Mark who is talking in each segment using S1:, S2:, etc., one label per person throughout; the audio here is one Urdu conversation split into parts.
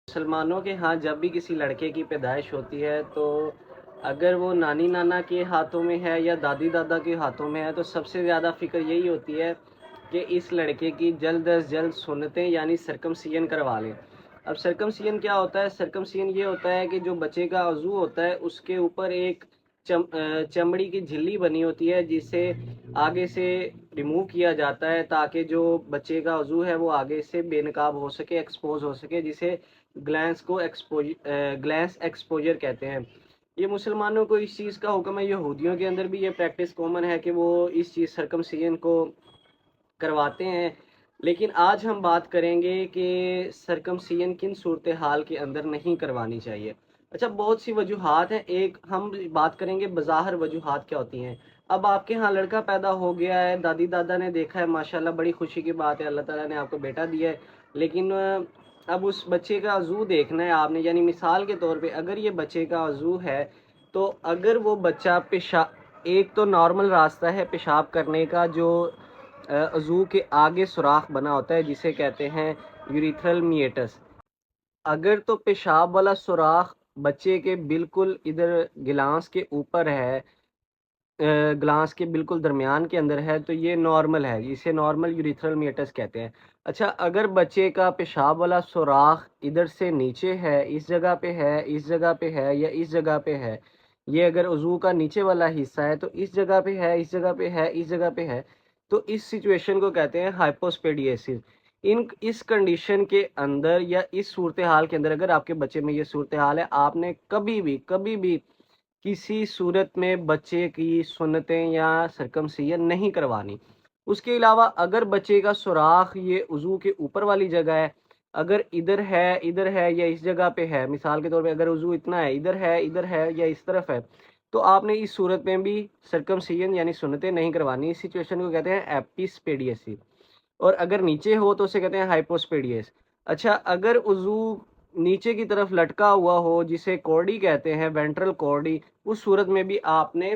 S1: مسلمانوں کے ہاں جب بھی کسی لڑکے کی پیدائش ہوتی ہے تو اگر وہ نانی نانا کے ہاتھوں میں ہے یا دادی دادا کے ہاتھوں میں ہے تو سب سے زیادہ فکر یہی ہوتی ہے کہ اس لڑکے کی جلد از جلد سنتیں یعنی سرکمسیژن کروا لیں۔ اب سرکمسیژن کیا ہوتا ہے؟ سرکمسیژن یہ ہوتا ہے کہ جو بچے کا عضو ہوتا ہے اس کے اوپر ایک چمڑی کی جھلی بنی ہوتی ہے جسے آگے سے ریموو کیا جاتا ہے تاکہ جو بچے کا عضو ہے وہ آگے سے بے نقاب ہو سکے، ایکسپوز ہو سکے، جسے گلینس کو گلینس ایکسپوجر کہتے ہیں۔ یہ مسلمانوں کو اس چیز کا حکم ہے، یہودیوں کے اندر بھی یہ پریکٹس کامن ہے کہ وہ اس چیز سرکمسیژن کو کرواتے ہیں۔ لیکن آج ہم بات کریں گے کہ سرکمسیژن کن صورتحال کے اندر نہیں کروانی چاہیے۔ اچھا، بہت سی وجوہات ہیں۔ ایک ہم بات کریں گے بظاہر وجوہات کیا ہوتی ہیں۔ اب آپ کے ہاں لڑکا پیدا ہو گیا ہے، دادی دادا نے دیکھا ہے، ماشاءاللہ بڑی خوشی کی بات ہے، اللہ تعالیٰ نے آپ کو بیٹا دیا ہے، لیکن اب اس بچے کا عضو دیکھنا ہے آپ نے، یعنی مثال کے طور پہ اگر یہ بچے کا عضو ہے تو اگر وہ بچہ ایک تو نارمل راستہ ہے پیشاب کرنے کا جو عضو کے آگے سوراخ بنا ہوتا ہے جسے کہتے ہیں یوریتھرل میٹس، اگر تو پیشاب والا سوراخ بچے کے بالکل ادھر گلانس کے اوپر ہے، گلاس کے بالکل درمیان کے اندر ہے، تو یہ نارمل ہے، اسے نارمل یوریتھرل میٹس کہتے ہیں۔ اچھا، اگر بچے کا پیشاب والا سوراخ ادھر سے نیچے ہے، اس جگہ پہ ہے، اس جگہ پہ ہے یا اس جگہ پہ ہے، یہ اگر عضو کا نیچے والا حصہ ہے تو اس جگہ پہ ہے، اس جگہ پہ ہے، اس جگہ پہ ہے، تو اس سچویشن کو کہتے ہیں ہائپوسپیڈیسس۔ اس کنڈیشن کے اندر یا اس صورتحال کے اندر اگر آپ کے بچے میں یہ صورتحال ہے، آپ نے کبھی بھی کسی صورت میں بچے کی سنتیں یا سرکمسیژن نہیں کروانی۔ اس کے علاوہ اگر بچے کا سوراخ یہ عضو کے اوپر والی جگہ ہے، اگر ادھر ہے یا اس جگہ پہ ہے، مثال کے طور پہ اگر عضو اتنا ہے، ادھر ہے یا اس طرف ہے، تو آپ نے اس صورت میں بھی سرکمسیژن یعنی سنتیں نہیں کروانی۔ اس سچویشن کو کہتے ہیں ایپیسپیڈیسی، اور اگر نیچے ہو تو اسے کہتے ہیں ہائپوسپیڈیس۔ اچھا، اگر عضو نیچے کی طرف لٹکا ہوا ہو جسے کورڈی کہتے ہیں، وینٹرل کورڈی، اس صورت میں بھی آپ نے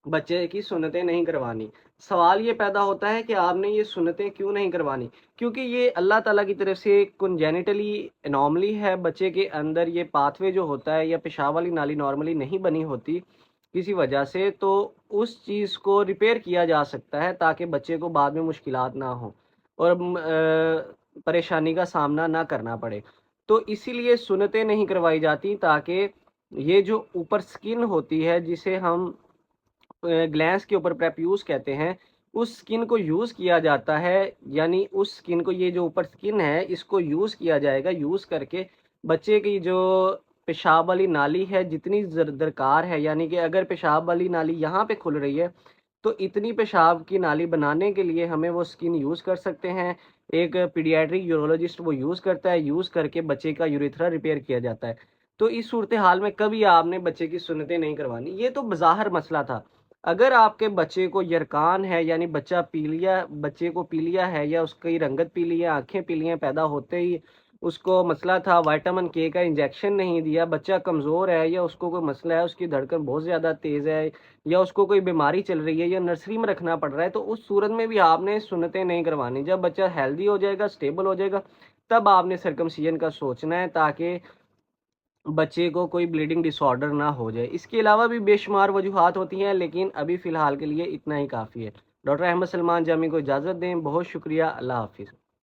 S1: بچے کی سنتیں نہیں کروانی۔ سوال یہ پیدا ہوتا ہے کہ آپ نے یہ سنتیں کیوں نہیں کروانی؟ کیونکہ یہ اللہ تعالیٰ کی طرف سے کنجینیٹلی انوملی ہے، بچے کے اندر یہ پاتھ وے جو ہوتا ہے یا پیشاب والی نالی نارملی نہیں بنی ہوتی کسی وجہ سے، تو اس چیز کو ریپیئر کیا جا سکتا ہے تاکہ بچے کو بعد میں مشکلات نہ ہوں اور پریشانی کا سامنا نہ کرنا پڑے۔ تو اسی لیے سنتیں نہیں کروائی جاتی تاکہ یہ جو اوپر سکن ہوتی ہے جسے ہم گلینس کے اوپر پریپیوس کہتے ہیں، اس سکن کو یوز کیا جاتا ہے، یعنی اس سکن کو، یہ جو اوپر سکن ہے اس کو یوز کیا جائے گا، یوز کر کے بچے کی جو پیشاب والی نالی ہے جتنی درکار ہے، یعنی کہ اگر پیشاب والی نالی یہاں پہ کھل رہی ہے تو اتنی پیشاب کی نالی بنانے کے لیے ہمیں وہ سکن یوز کر سکتے ہیں۔ ایک پیڈیاٹرک یورولوجسٹ وہ یوز کرتا ہے، یوز کر کے بچے کا یوریتھرا ریپیئر کیا جاتا ہے۔ تو اس صورتحال میں کبھی آپ نے بچے کی سنتیں نہیں کروانی۔ یہ تو بظاہر مسئلہ تھا۔ اگر آپ کے بچے کو یرکان ہے، یعنی بچے کو پیلیا ہے یا اس کی رنگت پیلی ہے، آنکھیں پیلی ہیں، پیدا ہوتے ہی اس کو مسئلہ تھا، وائٹامن کے کا انجیکشن نہیں دیا، بچہ کمزور ہے یا اس کو کوئی مسئلہ ہے، اس کی دھڑکن بہت زیادہ تیز ہے یا اس کو کوئی بیماری چل رہی ہے یا نرسری میں رکھنا پڑ رہا ہے، تو اس صورت میں بھی آپ نے سنتیں نہیں کروانی۔ جب بچہ ہیلدی ہو جائے گا، سٹیبل ہو جائے گا، تب آپ نے سرکمسیژن کا سوچنا ہے تاکہ بچے کو کوئی بلیڈنگ ڈس آرڈر نہ ہو جائے۔ اس کے علاوہ بھی بے شمار وجوہات ہوتی ہیں، لیکن ابھی فی الحال کے لیے اتنا ہی کافی ہے۔ ڈاکٹر احمد سلمان جامی کو اجازت دیں، بہت شکریہ، اللہ حافظ۔